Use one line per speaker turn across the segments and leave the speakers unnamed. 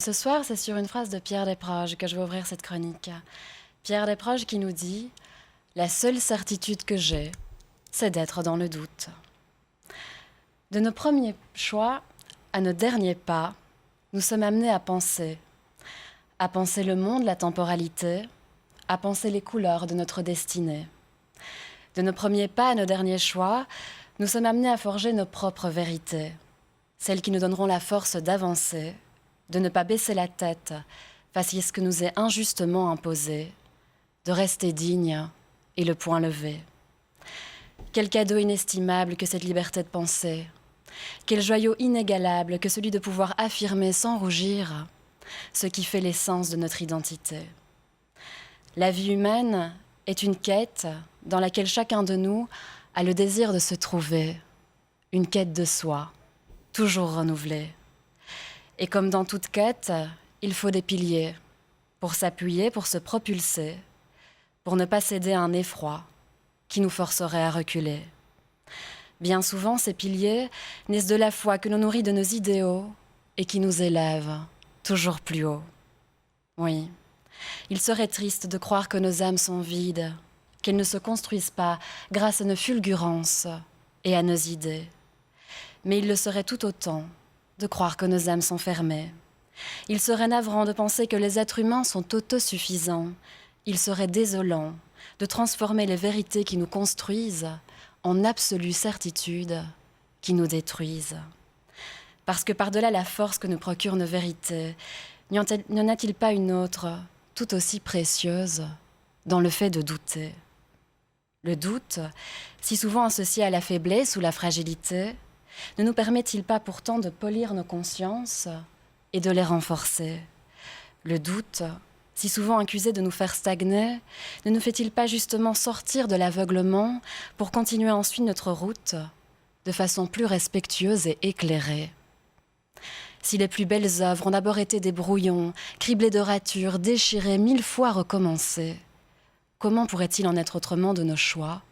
Ce soir, c'est sur une phrase de Pierre Desproges que je vais ouvrir cette chronique. Pierre Desproges qui nous dit « La seule certitude que j'ai, c'est d'être dans le doute ». De nos premiers choix à nos derniers pas, nous sommes amenés à penser le monde, la temporalité, à penser les couleurs de notre destinée. De nos premiers pas à nos derniers choix, nous sommes amenés à forger nos propres vérités, celles qui nous donneront la force d'avancer, de ne pas baisser la tête face à ce que nous est injustement imposé, de rester digne et le poing levé. Quel cadeau inestimable que cette liberté de penser, quel joyau inégalable que celui de pouvoir affirmer sans rougir ce qui fait l'essence de notre identité. La vie humaine est une quête dans laquelle chacun de nous a le désir de se trouver, une quête de soi, toujours renouvelée. Et comme dans toute quête, il faut des piliers pour s'appuyer, pour se propulser, pour ne pas céder à un effroi qui nous forcerait à reculer. Bien souvent, ces piliers naissent de la foi que l'on nourrit de nos idéaux et qui nous élèvent toujours plus haut. Oui, il serait triste de croire que nos âmes sont vides, qu'elles ne se construisent pas grâce à nos fulgurances et à nos idées. Mais il le serait tout autant de croire que nos âmes sont fermées. Il serait navrant de penser que les êtres humains sont autosuffisants. Il serait désolant de transformer les vérités qui nous construisent en absolue certitude qui nous détruisent. Parce que par-delà la force que nous procurent nos vérités, n'y en a-t-il pas une autre, tout aussi précieuse, dans le fait de douter? Le doute, si souvent associé à la faiblesse ou la fragilité, ne nous permet-il pas pourtant de polir nos consciences et de les renforcer? Le doute, si souvent accusé de nous faire stagner, ne nous fait-il pas justement sortir de l'aveuglement pour continuer ensuite notre route de façon plus respectueuse et éclairée? Si les plus belles œuvres ont d'abord été des brouillons, criblés de ratures, déchirés, 1000 fois recommencés, comment pourrait-il en être autrement de nos choix,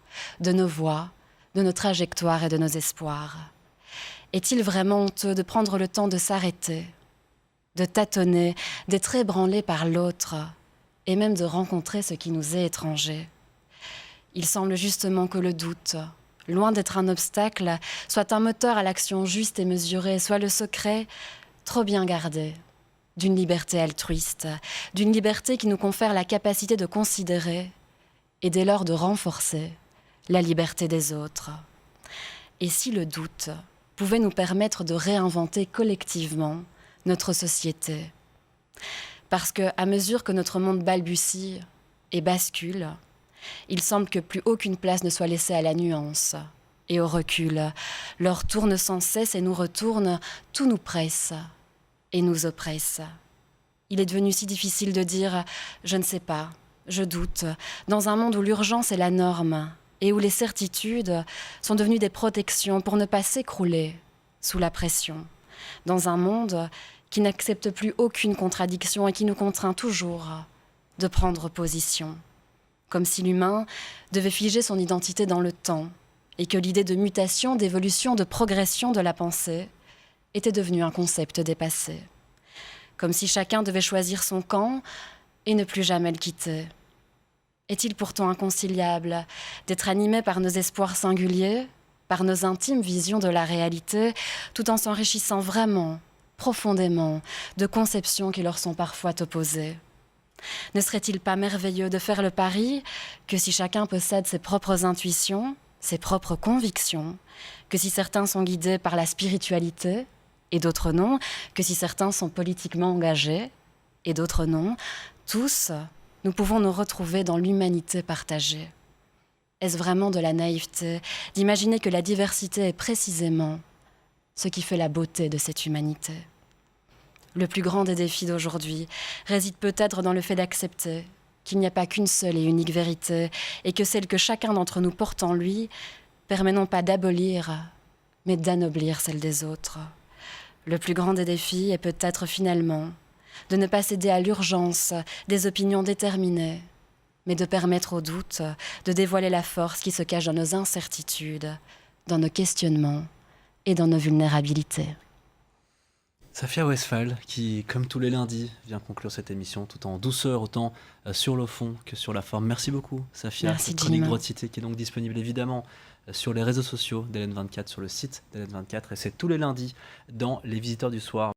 de nos voies, de nos trajectoires et de nos espoirs? Est-il vraiment honteux de prendre le temps de s'arrêter, de tâtonner, d'être ébranlé par l'autre et même de rencontrer ce qui nous est étranger? Il semble justement que le doute, loin d'être un obstacle, soit un moteur à l'action juste et mesurée, soit le secret trop bien gardé d'une liberté altruiste, d'une liberté qui nous confère la capacité de considérer et dès lors de renforcer la liberté des autres. Et si le doute pouvait nous permettre de réinventer collectivement notre société? Parce qu'à mesure que notre monde balbutie et bascule, il semble que plus aucune place ne soit laissée à la nuance et au recul. L'heure tourne sans cesse et nous retourne, tout nous presse et nous oppresse. Il est devenu si difficile de dire « je ne sais pas, je doute », dans un monde où l'urgence est la norme et où les certitudes sont devenues des protections pour ne pas s'écrouler sous la pression, dans un monde qui n'accepte plus aucune contradiction et qui nous contraint toujours de prendre position, comme si l'humain devait figer son identité dans le temps et que l'idée de mutation, d'évolution, de progression de la pensée était devenue un concept dépassé, comme si chacun devait choisir son camp et ne plus jamais le quitter. Est-il pourtant inconciliable d'être animé par nos espoirs singuliers, par nos intimes visions de la réalité, tout en s'enrichissant vraiment, profondément, de conceptions qui leur sont parfois opposées? Ne serait-il pas merveilleux de faire le pari que si chacun possède ses propres intuitions, ses propres convictions, que si certains sont guidés par la spiritualité et d'autres non, que si certains sont politiquement engagés et d'autres non, tous, nous pouvons nous retrouver dans l'humanité partagée? Est-ce vraiment de la naïveté d'imaginer que la diversité est précisément ce qui fait la beauté de cette humanité? Le plus grand des défis d'aujourd'hui réside peut-être dans le fait d'accepter qu'il n'y a pas qu'une seule et unique vérité et que celle que chacun d'entre nous porte en lui permet non pas d'abolir, mais d'anoblir celle des autres. Le plus grand des défis est peut-être finalement de ne pas céder à l'urgence des opinions déterminées, mais de permettre au doute de dévoiler la force qui se cache dans nos incertitudes, dans nos questionnements et dans nos vulnérabilités.
Safia Westphal, qui, comme tous les lundis, vient conclure cette émission tout en douceur, autant sur le fond que sur la forme. Merci beaucoup, Safia.
Merci,
Cette chronique
Jim.
droit de cité qui est donc disponible évidemment sur les réseaux sociaux d'Hélène 24, sur le site d'Hélène 24, et c'est tous les lundis dans Les Visiteurs du Soir.